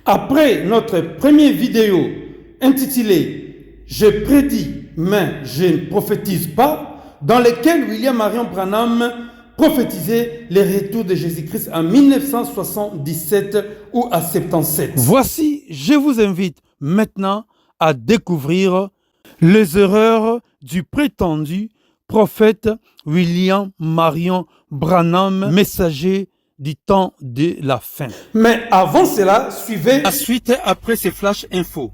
Après notre première vidéo intitulée « Je prédis, mais je ne prophétise pas », dans laquelle William Marion Branham prophétisait le retour de Jésus-Christ en 1977 ou à 77. Voici, je vous invite maintenant à découvrir les erreurs du prétendu prophète William Marion Branham, messager du temps de la fin. Mais avant cela, suivez la suite après ces flash infos.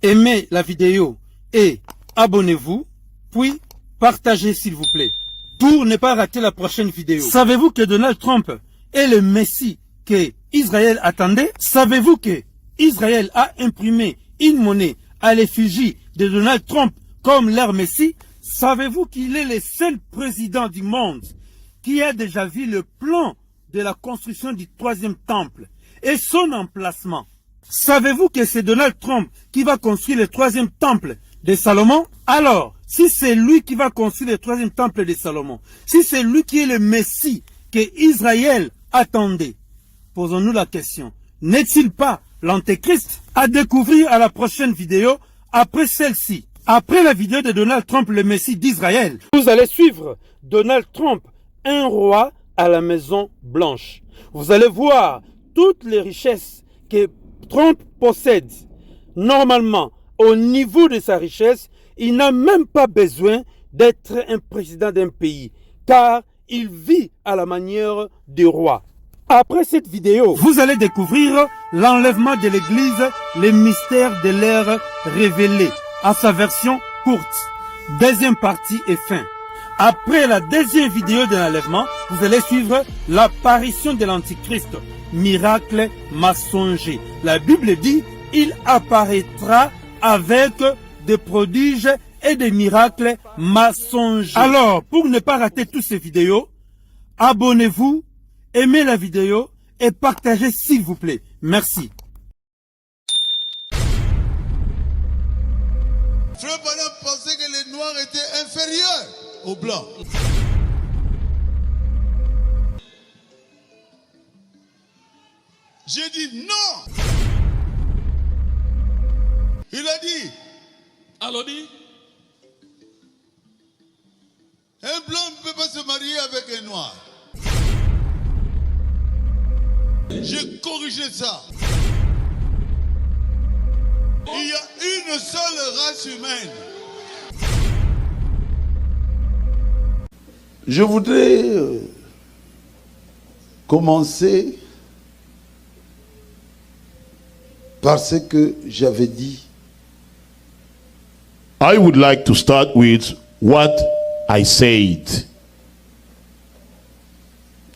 Aimez la vidéo et abonnez-vous, puis partagez s'il vous plaît, pour ne pas rater la prochaine vidéo. Savez-vous que Donald Trump est le Messie que Israël attendait? Savez-vous que Israël a imprimé une monnaie à l'effigie de Donald Trump comme leur Messie? Savez-vous qu'il est le seul président du monde qui a déjà vu le plan de la construction du troisième temple et son emplacement? Savez-vous que c'est Donald Trump qui va construire le troisième temple de Salomon? Alors, si c'est lui qui va construire le troisième temple de Salomon, si c'est lui qui est le Messie que Israël attendait, posons-nous la question, n'est-il pas l'Antéchrist? À découvrir à la prochaine vidéo après celle-ci. Après la vidéo de Donald Trump, le Messie d'Israël, vous allez suivre Donald Trump, un roi à la Maison Blanche. Vous allez voir toutes les richesses que Trump possède. Normalement, au niveau de sa richesse, il n'a même pas besoin d'être un président d'un pays, car il vit à la manière du roi. Après cette vidéo, vous allez découvrir l'enlèvement de l'Église, les mystères de l'ère révélée, à sa version courte. Deuxième partie est fin. Après la deuxième vidéo de l'enlèvement, vous allez suivre l'apparition de l'Antichrist, miracle mensonger. La Bible dit, il apparaîtra avec des prodiges et des miracles mensongers. Alors, pour ne pas rater toutes ces vidéos, abonnez-vous, aimez la vidéo et partagez s'il vous plaît. Merci. Frère Branham pensait que les Noirs étaient inférieurs aux Blancs. J'ai dit non. Il a dit. Alors dit. Un blanc ne peut pas se marier avec un noir. J'ai corrigé ça. Il y a une seule race humaine. Je voudrais commencer par ce que j'avais dit. I would like to start with what I said.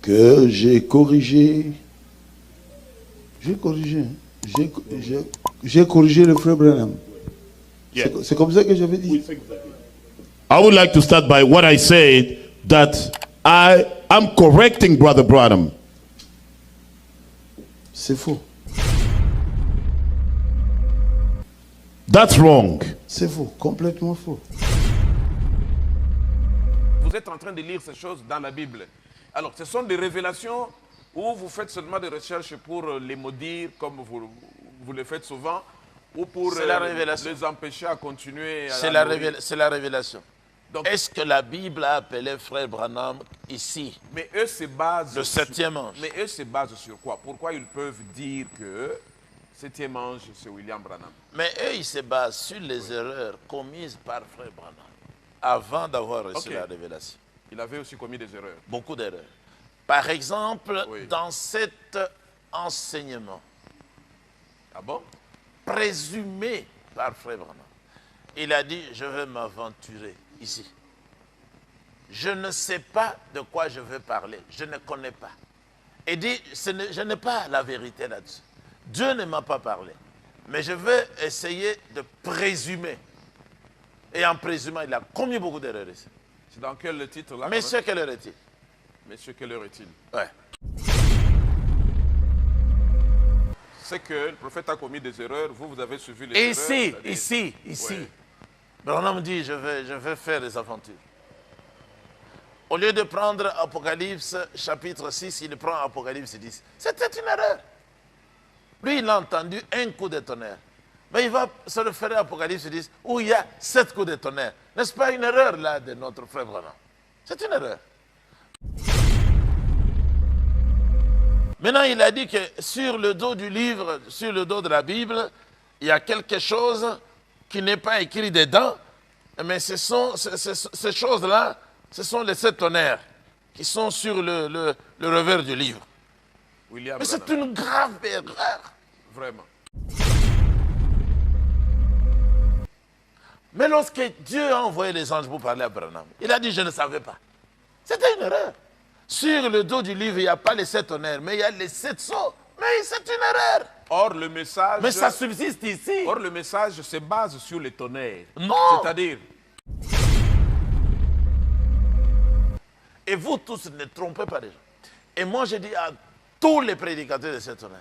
Que j'ai corrigé. J'ai corrigé. J'ai corrigé le frère Branham. Yeah. C'est comme ça que j'avais dit. I would like to start by what I said, that I am correcting Brother Branham. C'est faux. That's wrong. C'est faux, complètement faux. Vous êtes en train de lire ces choses dans la Bible. Alors, ce sont des révélations où vous faites seulement des recherches pour les maudire, comme vous le faites souvent, ou pour les empêcher à continuer. C'est la révélation. Est-ce que la Bible a appelé frère Branham ici? Mais eux se basent le septième ange. Mais eux se basent sur quoi? Pourquoi ils peuvent dire que septième ange, c'est William Branham? Mais eux, ils se basent sur les erreurs commises par frère Branham avant d'avoir reçu la révélation. Il avait aussi commis des erreurs. Beaucoup d'erreurs. Par exemple, Oui. dans cet enseignement, Ah bon? présumé par frère Branham, il a dit, je vais m'aventurer ici. Je ne sais pas de quoi je vais parler. Je ne connais pas. Il dit, je n'ai pas la vérité là-dessus. Dieu ne m'a pas parlé. Mais je vais essayer de présumer. Et en présumant, il a commis beaucoup d'erreurs ici. C'est dans quel titre là? Monsieur, quelle heure est-il? Monsieur, quelle heure est-il? Ouais. C'est que le prophète a commis des erreurs, vous avez suivi les erreurs. Ici. Ouais. Branham dit, je vais faire des aventures. Au lieu de prendre Apocalypse chapitre 6, il prend Apocalypse 10. C'était une erreur. Lui, il a entendu un coup de tonnerre. Mais il va se référer à Apocalypse 10 où il y a 7 coups de tonnerre. N'est-ce pas une erreur là de notre frère Branham? C'est une erreur. Maintenant, il a dit que sur le dos du livre, sur le dos de la Bible, il y a quelque chose qui n'est pas écrit dedans, mais ces choses-là, ce sont les 7 tonnerres qui sont sur le revers du livre. William Mais c'est Branham. une grave erreur. Vraiment. Mais lorsque Dieu a envoyé les anges pour parler à Branham, il a dit, je ne savais pas. C'était une erreur. Sur le dos du livre, il n'y a pas les 7 tonnerres, mais il y a les 7 sceaux. Mais c'est une erreur. Or, le message... Mais ça subsiste ici. Or, le message se base sur les tonnerres. Non. C'est-à-dire, Et vous tous ne trompez pas les gens. Et moi, je dis à tous les prédicateurs de ces tonnerres,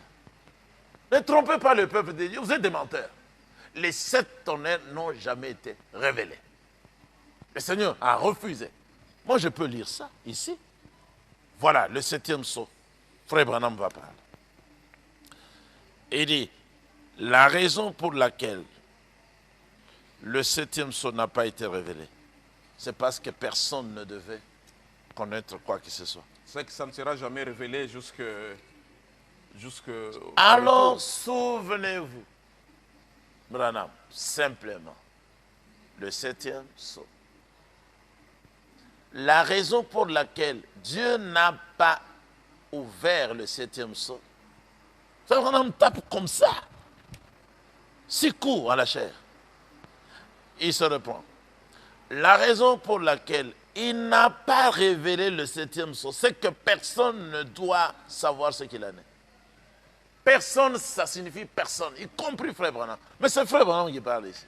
ne trompez pas le peuple de Dieu, vous êtes des menteurs. Les 7 tonnerres n'ont jamais été révélés. Le Seigneur a refusé. Moi, je peux lire ça ici. Voilà, le 7e sceau. Frère Branham va parler. Il dit, la raison pour laquelle le 7e sceau n'a pas été révélé, c'est parce que personne ne devait connaître quoi que ce soit. c'est que ça ne sera jamais révélé jusque Alors, souvenez-vous, Branham, simplement, le 7e sceau. La raison pour laquelle Dieu n'a pas ouvert le 7e sceau, c'est que Branham tape comme ça, 6 coups à la chair. Il se reprend. La raison pour laquelle il n'a pas révélé le 7e sceau, c'est que personne ne doit savoir ce qu'il en est. Personne, ça signifie personne, y compris Frère Branham. Mais c'est Frère Branham qui parle ici.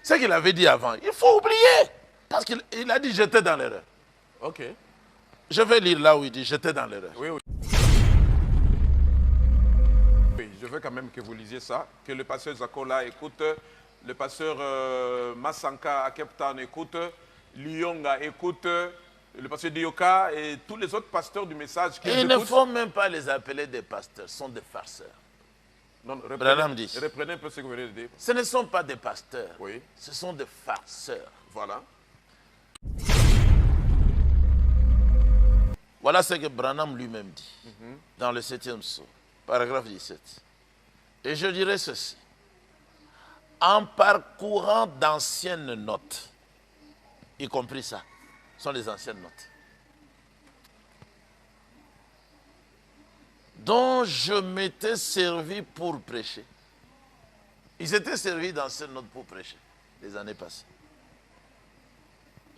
Ce qu'il avait dit avant, il faut oublier. Parce qu'il a dit j'étais dans l'erreur. Ok. Je vais lire là où il dit j'étais dans l'erreur. Oui, oui. Oui, je veux quand même que vous lisiez ça, que le pasteur Zakola écoute, le pasteur Masanka à Cape Town écoute, Lyonga écoute, le pasteur Dioka et tous les autres pasteurs du message qui Il ne écoutent. faut même pas les appeler des pasteurs, ce sont des farceurs. Non, Branham dit. reprenez un peu ce que vous venez de dire. Ce ne sont pas des pasteurs, Oui, ce sont des farceurs. voilà. Voilà ce que Branham lui-même dit dans le 7e sceau, paragraphe 17. Et je dirais ceci. En parcourant d'anciennes notes, y compris ça, ce sont les anciennes notes, dont je m'étais servi pour prêcher. Ils étaient servis d'anciennes notes pour prêcher, les années passées.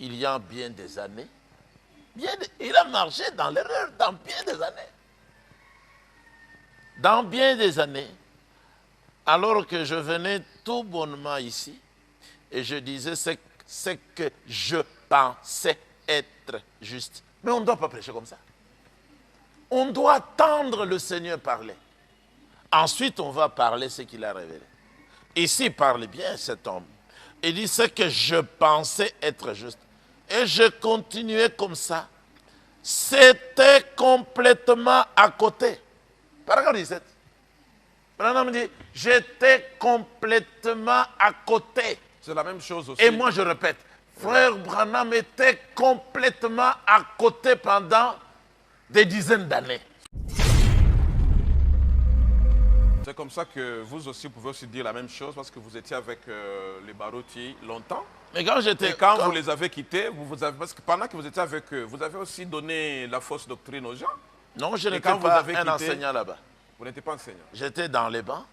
Il y a bien des années, il a marché dans l'erreur dans bien des années. Dans bien des années, alors que je venais tout bonnement ici, et je disais ce que je pensais être juste. Mais on ne doit pas prêcher comme ça. On doit attendre le Seigneur parler. Ensuite, on va parler ce qu'il a révélé. Ici, il parle bien, cet homme. Il dit ce que je pensais être juste. Et je continuais comme ça. C'était complètement à côté. Paragraphe 17. Branham dit, j'étais complètement à côté. C'est la même chose aussi. Et moi, je répète, Frère Branham était complètement à côté pendant des dizaines d'années. C'est comme ça que vous aussi pouvez aussi dire la même chose parce que vous étiez avec les Baroutiers longtemps. Mais quand j'étais... Et quand vous les avez quittés, parce que pendant que vous étiez avec eux, vous avez aussi donné la fausse doctrine aux gens. Non, je n'étais quand vous pas avez un quitté- enseignant là-bas. Vous n'étiez pas enseignant. J'étais dans les bancs,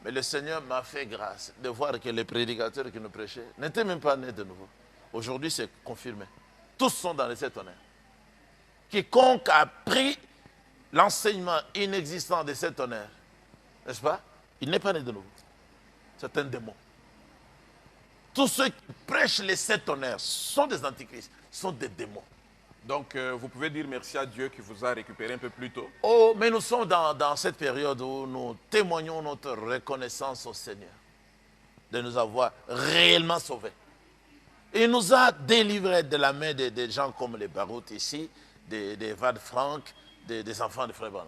mais le Seigneur m'a fait grâce de voir que les prédicateurs qui nous prêchaient n'étaient même pas nés de nouveau. Aujourd'hui, c'est confirmé. Tous sont dans les 7 tonnerres. Quiconque a pris l'enseignement inexistant des 7 tonnerres, n'est-ce pas? Il n'est pas né de nouveau. C'est un démon. Tous ceux qui prêchent les 7 tonnerres sont des antichrists, sont des démons. Donc, vous pouvez dire merci à Dieu qui vous a récupéré un peu plus tôt. Oh, mais nous sommes dans cette période où nous témoignons notre reconnaissance au Seigneur de nous avoir réellement sauvés. Il nous a délivrés de la main des gens comme les Baroutes ici, des Vad Frank, des enfants de Frère Branham.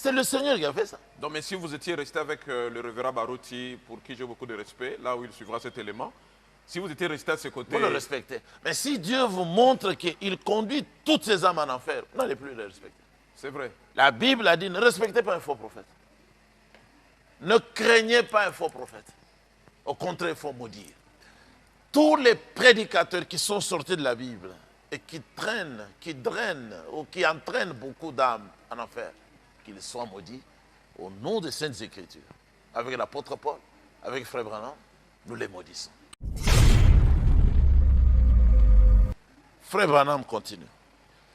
C'est le Seigneur qui a fait ça. Donc, mais si vous étiez resté avec le révérend Barouti, pour qui j'ai beaucoup de respect, là où il suivra cet élément, si vous étiez resté à ses côtés... Vous le respectez. Mais si Dieu vous montre qu'il conduit toutes ces âmes en enfer, vous n'allez plus les respecter. C'est vrai. La Bible a dit, ne respectez pas un faux prophète. Ne craignez pas un faux prophète. Au contraire, il faut maudire. Tous les prédicateurs qui sont sortis de la Bible et qui traînent, qui drainent ou qui entraînent beaucoup d'âmes en enfer, qu'ils soient maudits au nom des Saintes Écritures. Avec l'apôtre Paul, avec Frère Branham, nous les maudissons. Frère Branham continue.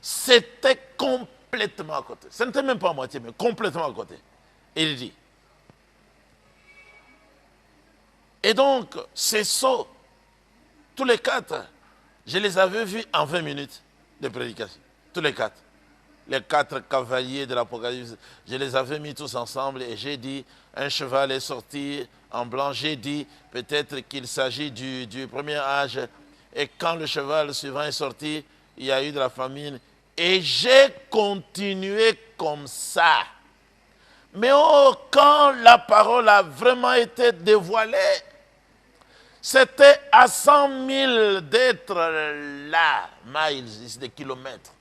C'était complètement à côté. Ce n'était même pas à moitié, mais complètement à côté. Il dit. Et donc, ces sauts, tous les quatre, je les avais vus en 20 minutes de prédication. Tous les quatre. Les quatre cavaliers de l'Apocalypse, je les avais mis tous ensemble et j'ai dit, un cheval est sorti en blanc. J'ai dit, peut-être qu'il s'agit du premier âge. Et quand le cheval suivant est sorti, il y a eu de la famine. Et j'ai continué comme ça. Mais oh, quand la parole a vraiment été dévoilée, c'était à 100 000 d'être là, miles, des kilomètres.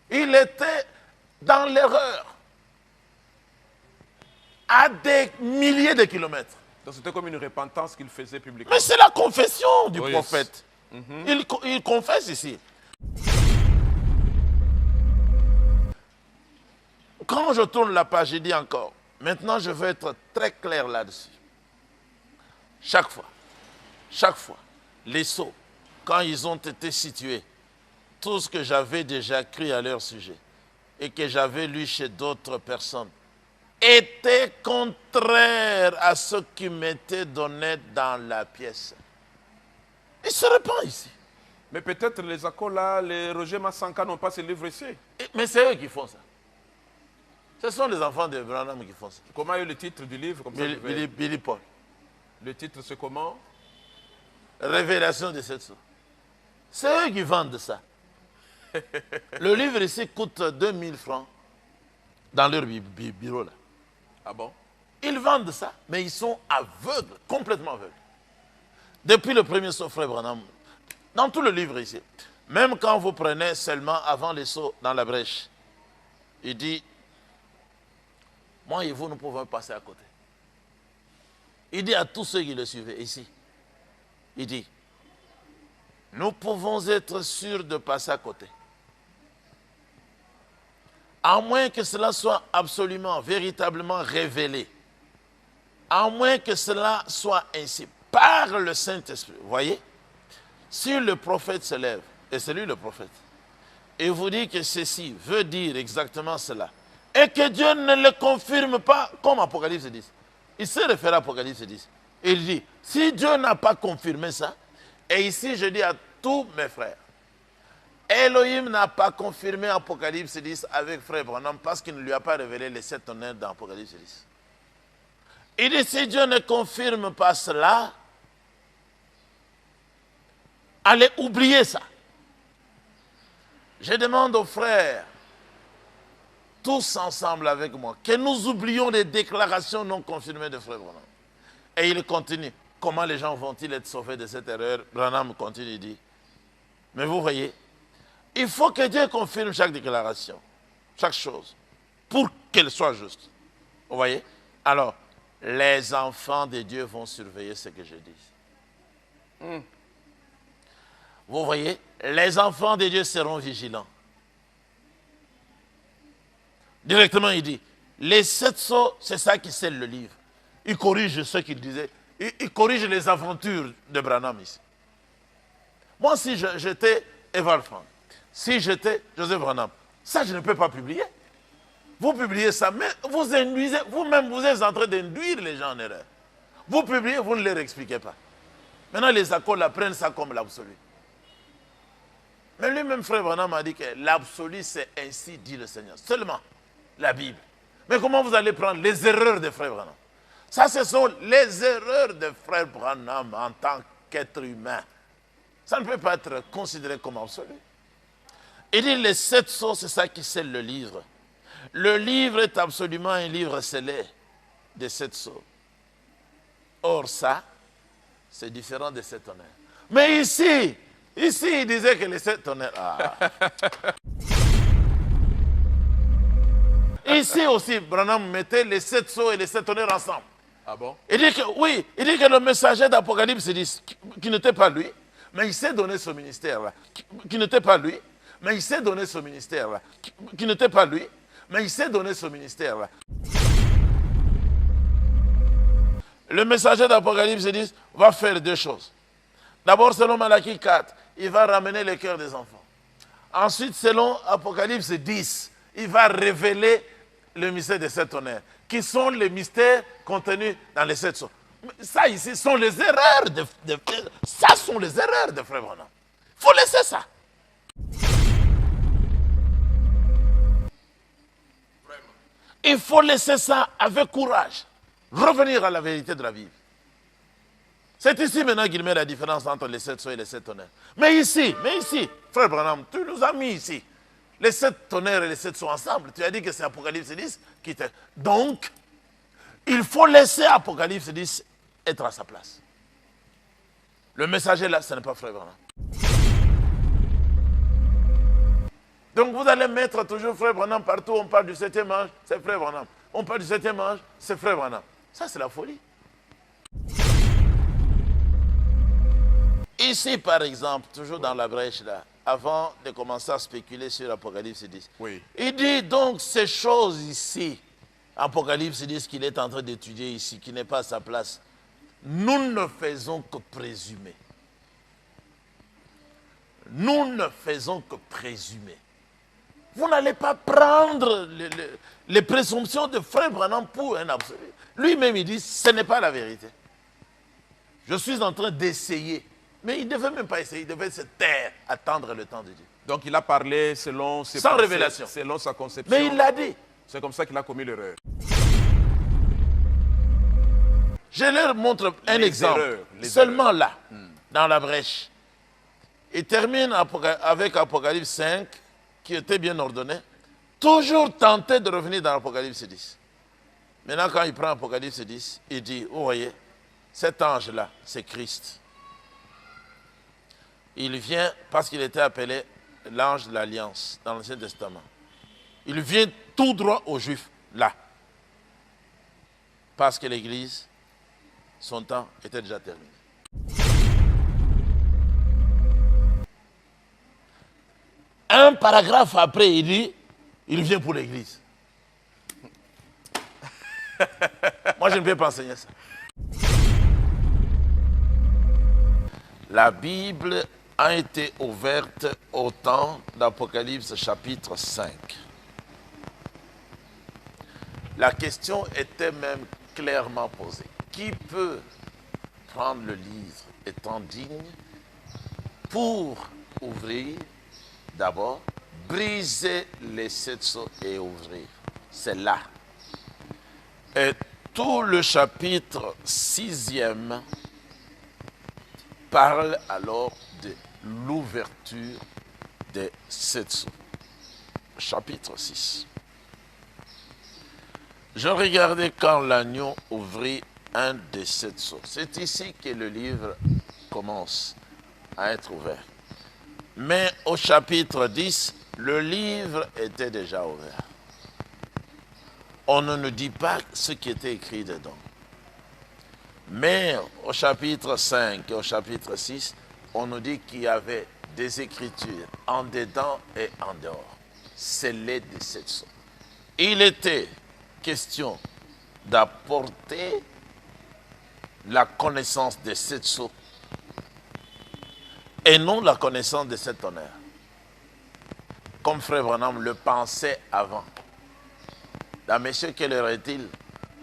Il était dans l'erreur, à des milliers de kilomètres. Donc c'était comme une repentance qu'il faisait publiquement. Mais c'est la confession du prophète. Il confesse ici. Quand je tourne la page, je dis encore, maintenant je veux être très clair là-dessus. Chaque fois, les sceaux, quand ils ont été situés, tout ce que j'avais déjà cru à leur sujet et que j'avais lu chez d'autres personnes était contraire à ce qui m'était donné dans la pièce. Il se répand ici. Mais peut-être les Akola, les Roger Massanka n'ont pas ce livre ici. Mais c'est eux qui font ça. Ce sont les enfants de Branham qui font ça. Comment est le titre du livre comme Billy Paul. Le titre c'est comment? Révélation de cette sorte. C'est eux qui vendent ça. Le livre ici coûte 2000 francs dans leur bureau là. Ah bon? Ils vendent ça, mais ils sont aveugles, complètement aveugles. Depuis le premier saut, Frère Branham, dans tout le livre ici, même quand vous prenez seulement avant les sauts dans la brèche, il dit, moi et vous, nous pouvons passer à côté. Il dit à tous ceux qui le suivaient ici, il dit, nous pouvons être sûrs de passer à côté. À moins que cela soit absolument, véritablement révélé. À moins que cela soit ainsi, par le Saint-Esprit. Vous voyez? Si le prophète se lève, et c'est lui le prophète, et vous dit que ceci veut dire exactement cela, et que Dieu ne le confirme pas, comme Apocalypse 10. Il se réfère à Apocalypse 10. Il dit, si Dieu n'a pas confirmé ça, et ici je dis à tous mes frères, Elohim n'a pas confirmé Apocalypse 10 avec Frère Branham parce qu'il ne lui a pas révélé les 7 tonnerres dans Apocalypse 10. Il dit, si Dieu ne confirme pas cela, allez oublier ça. Je demande aux frères, tous ensemble avec moi, que nous oublions les déclarations non confirmées de Frère Branham. Et il continue. Comment les gens vont-ils être sauvés de cette erreur? Branham continue, il dit. Mais vous voyez, il faut que Dieu confirme chaque déclaration, chaque chose, pour qu'elle soit juste. Vous voyez? Alors, les enfants de Dieu vont surveiller ce que je dis. Vous voyez? Les enfants de Dieu seront vigilants. Directement, il dit, les 7 sceaux, c'est ça qui scelle le livre. Il corrige ce qu'il disait. Il corrige les aventures de Branham ici. Moi, si j'étais Eval Frank, si j'étais Joseph Branham, ça, je ne peux pas publier. Vous publiez ça, mais vous induisez, vous-même, vous êtes en train d'induire les gens en erreur. Vous publiez, vous ne leur expliquez pas. Maintenant, les accords prennent ça comme l'absolu. Mais lui-même, Frère Branham a dit que l'absolu, c'est ainsi dit le Seigneur. Seulement la Bible. Mais comment vous allez prendre les erreurs de Frère Branham? Ça, ce sont les erreurs de Frère Branham en tant qu'être humain. Ça ne peut pas être considéré comme absolu. Il dit les 7 sceaux, c'est ça qui scelle le livre. Le livre est absolument un livre scellé de 7 sceaux. Or ça, c'est différent de 7 tonnerres. Mais ici, il disait que les 7 tonnerres... Ici aussi, Branham mettait les 7 sceaux et les 7 tonnerres ensemble. Ah bon? Il dit que, oui, il dit que le messager d'Apocalypse 10, qui n'était pas lui, mais il s'est donné ce ministère-là, qui n'était pas lui, mais il s'est donné ce ministère-là, qui n'était pas lui, mais il s'est donné ce ministère-là. Le messager d'Apocalypse 10 va faire 2 choses. D'abord, selon Malachie 4, il va ramener le cœur des enfants. Ensuite, selon Apocalypse 10, il va révéler le mystère des 7 tonnerres, qui sont les mystères contenus dans les 7 sceaux. Ça ici sont les erreurs ça sont les erreurs de Frère Branham. Il faut laisser ça. Il faut laisser ça avec courage. Revenir à la vérité de la Bible. C'est ici maintenant qu'il met la différence entre les 7 sceaux et les 7 tonnerres. Mais ici, Frère Branham, tu nous as mis ici les 7 tonnerres et les 7 sceaux ensemble. Tu as dit que c'est Apocalypse 10 qui était. Donc, il faut laisser Apocalypse 10 être à sa place. Le messager là, ce n'est pas Frère Branham. Donc vous allez mettre toujours Frère Branham partout. On parle du 7e ange, c'est Frère Branham. On parle du 7e ange, c'est Frère Branham. Ça, c'est la folie. Ici, par exemple, toujours dans la brèche là, avant de commencer à spéculer sur Apocalypse 10, Oui. il dit donc ces choses ici, Apocalypse 10 qu'il est en train d'étudier ici, qui n'est pas à sa place, nous ne faisons que présumer. Nous ne faisons que présumer. Vous n'allez pas prendre les présomptions de Frère Branham pour un absolu. Lui-même, il dit, ce n'est pas la vérité. Je suis en train d'essayer. Mais il ne devait même pas essayer, il devait se taire, attendre le temps de Dieu. Donc il a parlé selon ses Sans pensées, révélation. selon sa conception. Mais il l'a dit. C'est comme ça qu'il a commis l'erreur. Je leur montre un Les exemple, erreurs, les seulement là, dans la brèche. Il termine avec Apocalypse 5, qui était bien ordonné, toujours tenté de revenir dans Apocalypse 10. Maintenant, quand il prend Apocalypse 10, il dit, vous voyez, cet ange-là, c'est Christ. Il vient parce qu'il était appelé l'ange de l'Alliance dans l'Ancien Testament. Il vient tout droit aux Juifs, là. Parce que l'Église, son temps était déjà terminé. Un paragraphe après, il dit, il vient pour l'Église. Moi, je ne peux pas enseigner ça. La Bible a été ouverte au temps d'Apocalypse chapitre 5. La question était même clairement posée. Qui peut prendre le livre étant digne pour ouvrir, d'abord, briser les 7 sceaux et ouvrir? C'est là. Et tout le chapitre 6e parle alors de l'ouverture des 7 sceaux. Chapitre 6. Je regardais quand l'agneau ouvrit un des 7 sceaux. C'est ici que le livre commence à être ouvert. Mais au chapitre 10, le livre était déjà ouvert. On ne nous dit pas ce qui était écrit dedans. Mais au chapitre 5 et au chapitre 6, on nous dit qu'il y avait des écritures en dedans et en dehors, scellées de 7 sceaux. Il était question d'apporter la connaissance des 7 sceaux et non la connaissance de 7 tonnerres. Comme Frère Branham le pensait avant. Dans Monsieur, quelle heure est-il?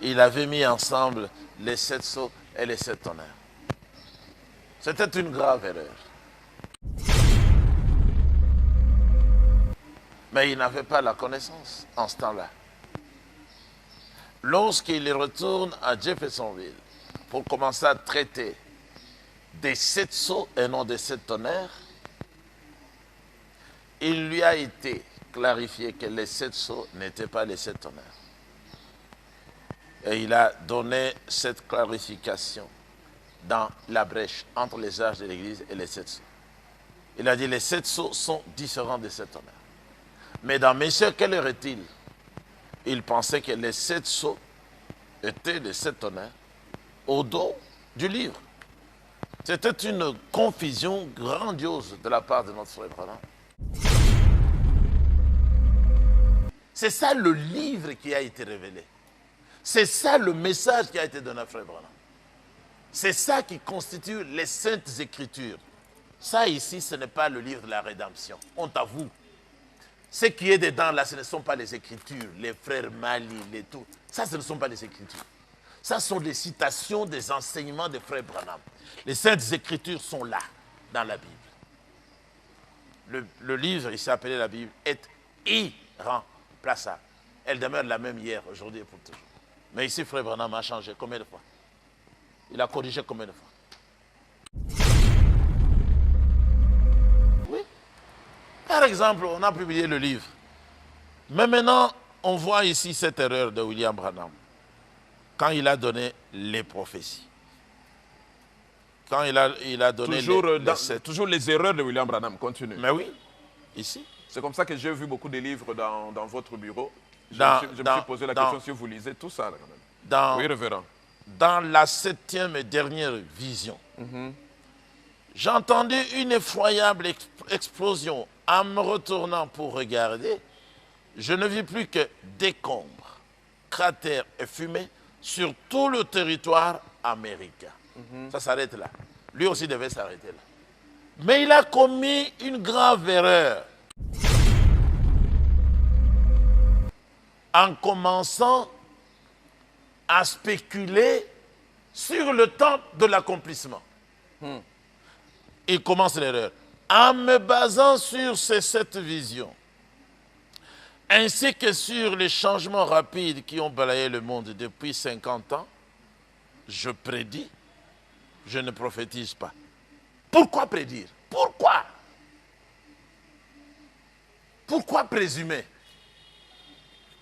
Il avait mis ensemble les 7 sceaux et les 7 tonnerres. C'était une grave erreur. Mais il n'avait pas la connaissance en ce temps-là. Lorsqu'il retourne à Jeffersonville pour commencer à traiter des 7 sceaux et non des 7 tonnerres, il lui a été clarifié que les 7 sceaux n'étaient pas les 7 tonnerres. Et il a donné cette clarification dans la brèche entre les âges de l'Église et les 7 sceaux. Il a dit les 7 sceaux sont différents des 7 tonnerres. Mais dans Messieurs, quelle heure est-il? Il pensait que les 7 sceaux étaient les 7 tonnerres au dos du livre. C'était une confusion grandiose de la part de notre frère Branham. C'est ça le livre qui a été révélé. C'est ça le message qui a été donné à frère Branham. C'est ça qui constitue les saintes écritures. Ça ici, ce n'est pas le livre de la rédemption. On t'avoue. Ce qui est dedans là, ce ne sont pas les écritures, les frères Mali, les tout. Ça, ce ne sont pas les écritures. Ça sont des citations des enseignements des frères Branham. Les saintes écritures sont là, dans la Bible. Le livre, il s'est appelé la Bible, est irremplaçable. Elle demeure la même hier, aujourd'hui et pour toujours. Mais ici, frère Branham a changé combien de fois? Il a corrigé combien de fois? Oui. Par exemple, on a publié le livre. Mais maintenant, on voit ici cette erreur de William Branham. Quand il a donné les prophéties. Quand il a donné toujours les erreurs de William Branham, continue. Mais oui, ici. C'est comme ça que j'ai vu beaucoup de livres dans votre bureau. Je me suis posé la question si vous lisez tout ça. Là, quand même. Oui, révérend. Dans la 7e et dernière vision, j'ai entendu une effroyable explosion. En me retournant pour regarder, je ne vis plus que décombres, cratères et fumée sur tout le territoire américain. Ça s'arrête là. Lui aussi devait s'arrêter là. Mais il a commis une grave erreur. En commençant à spéculer sur le temps de l'accomplissement. Il commence l'erreur. En me basant sur ces 7 visions, ainsi que sur les changements rapides qui ont balayé le monde depuis 50 ans, je prédis, je ne prophétise pas. Pourquoi prédire? Pourquoi? Pourquoi présumer?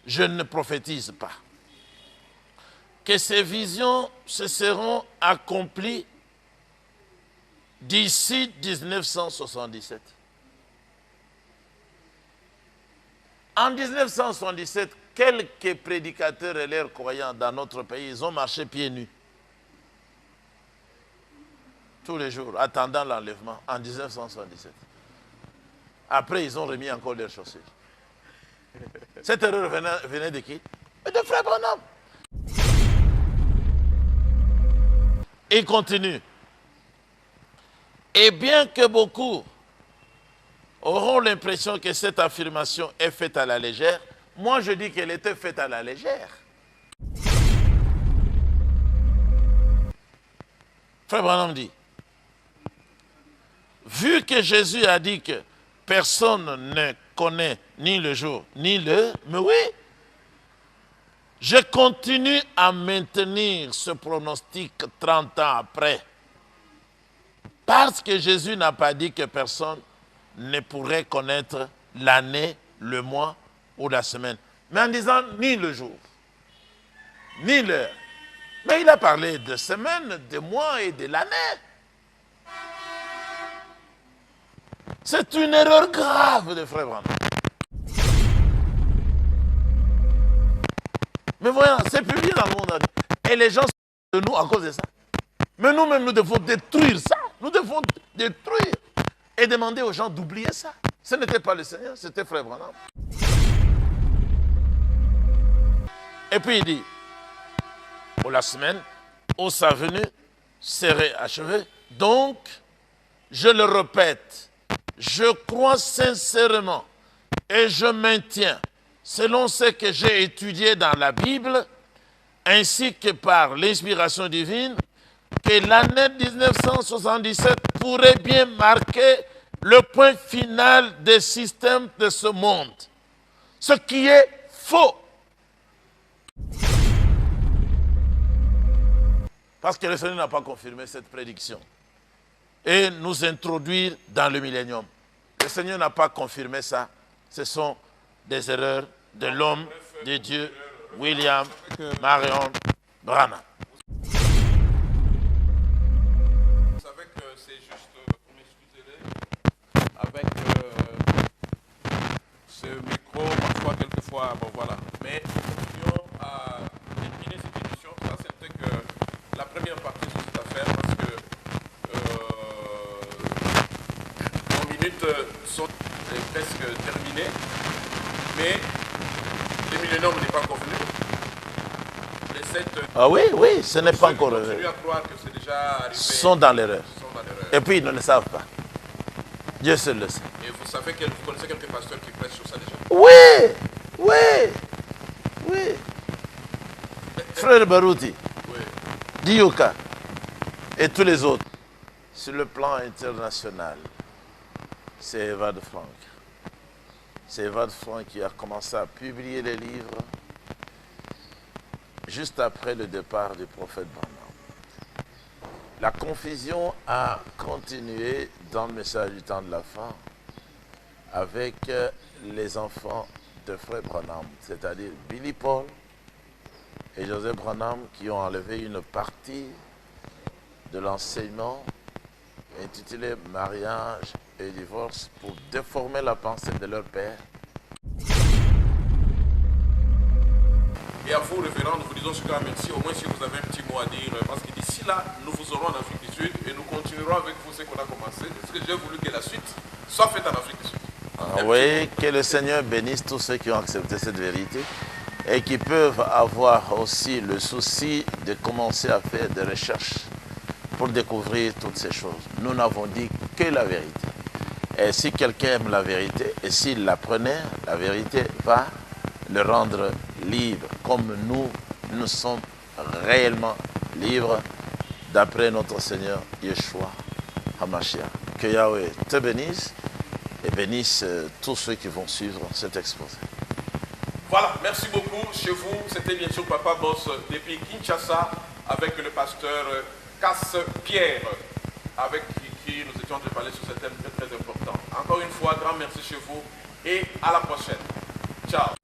Je ne prophétise pas. Que ces visions se seront accomplies d'ici 1977. En 1977, quelques prédicateurs et leurs croyants dans notre pays, ils ont marché pieds nus. Tous les jours, attendant l'enlèvement, en 1977. Après, ils ont remis encore leurs chaussures. Cette erreur venait de qui? De frère Branham. Il continue. Et bien que beaucoup auront l'impression que cette affirmation est faite à la légère, moi je dis qu'elle était faite à la légère. Frère Branham dit, vu que Jésus a dit que personne ne connaît ni le jour ni l'heure, mais oui, je continue à maintenir ce pronostic 30 ans après. Parce que Jésus n'a pas dit que personne ne pourrait connaître l'année, le mois ou la semaine. Mais en disant ni le jour, ni l'heure. Mais il a parlé de semaine, de mois et de l'année. C'est une erreur grave de frère Branham. Mais voyons, c'est publié dans le monde. Et les gens sont de nous à cause de ça. Mais nous-mêmes, nous devons détruire ça. Nous devons détruire et demander aux gens d'oublier ça. Ce n'était pas le Seigneur, c'était frère Branham. Et puis il dit, pour la semaine, où sa venue serait achevée. Donc, je le répète, je crois sincèrement et je maintiens, selon ce que j'ai étudié dans la Bible, ainsi que par l'inspiration divine, que l'année 1977 pourrait bien marquer le point final des systèmes de ce monde. Ce qui est faux. Parce que le Seigneur n'a pas confirmé cette prédiction. Et nous introduire dans le millénium. Le Seigneur n'a pas confirmé ça. Ce sont des erreurs de l'homme de Dieu, William Marion Branham. Vous savez que c'est juste, vous m'excuserez, avec ce micro, parfois, quelquefois, bon voilà. Mais nous à terminer cette émission, ça c'était que la première partie de cette affaire, parce que nos minutes sont presque terminées, mais les millénaires n'est pas encore venu. Les 7 Ah oui, oui, ce n'est pas encore continuent à croire que c'est déjà arrivé. sont dans l'erreur. Sont dans l'erreur. Et puis ils ne le savent pas. Dieu seul le sait. Et vous savez que vous connaissez quelques pasteurs qui prêchent sur ça déjà. Oui, oui, oui. Frère Barouti, Oui. Dioka et tous les autres. Sur le plan international, c'est Evad Frank. C'est Evad Frank qui a commencé à publier les livres juste après le départ du prophète Branham. La confusion a continué dans le message du temps de la fin avec les enfants de frère Branham, c'est-à-dire Billy Paul et Joseph Branham qui ont enlevé une partie de l'enseignement intitulé Mariage et divorce pour déformer la pensée de leur père. Et à vous, révérend, nous vous disons ce grand merci, au moins si vous avez un petit mot à dire, parce que d'ici là, nous vous aurons en Afrique du Sud et nous continuerons avec vous ce qu'on a commencé, parce que j'ai voulu que la suite soit faite en Afrique du Sud. Ah oui, que le Seigneur bénisse tous ceux qui ont accepté cette vérité et qui peuvent avoir aussi le souci de commencer à faire des recherches pour découvrir toutes ces choses. Nous n'avons dit que la vérité. Et si quelqu'un aime la vérité, et s'il la prenait, la vérité va le rendre libre, comme nous sommes réellement libres d'après notre Seigneur Yeshua HaMashiach. Que Yahweh te bénisse et bénisse tous ceux qui vont suivre cet exposé. Voilà, merci beaucoup. Chez vous, c'était bien sûr Papa Boss depuis Kinshasa avec le pasteur Casse Pierre, avec qui nous étions en train de parler sur ce thème très très important. Encore une fois, grand merci chez vous et à la prochaine. Ciao.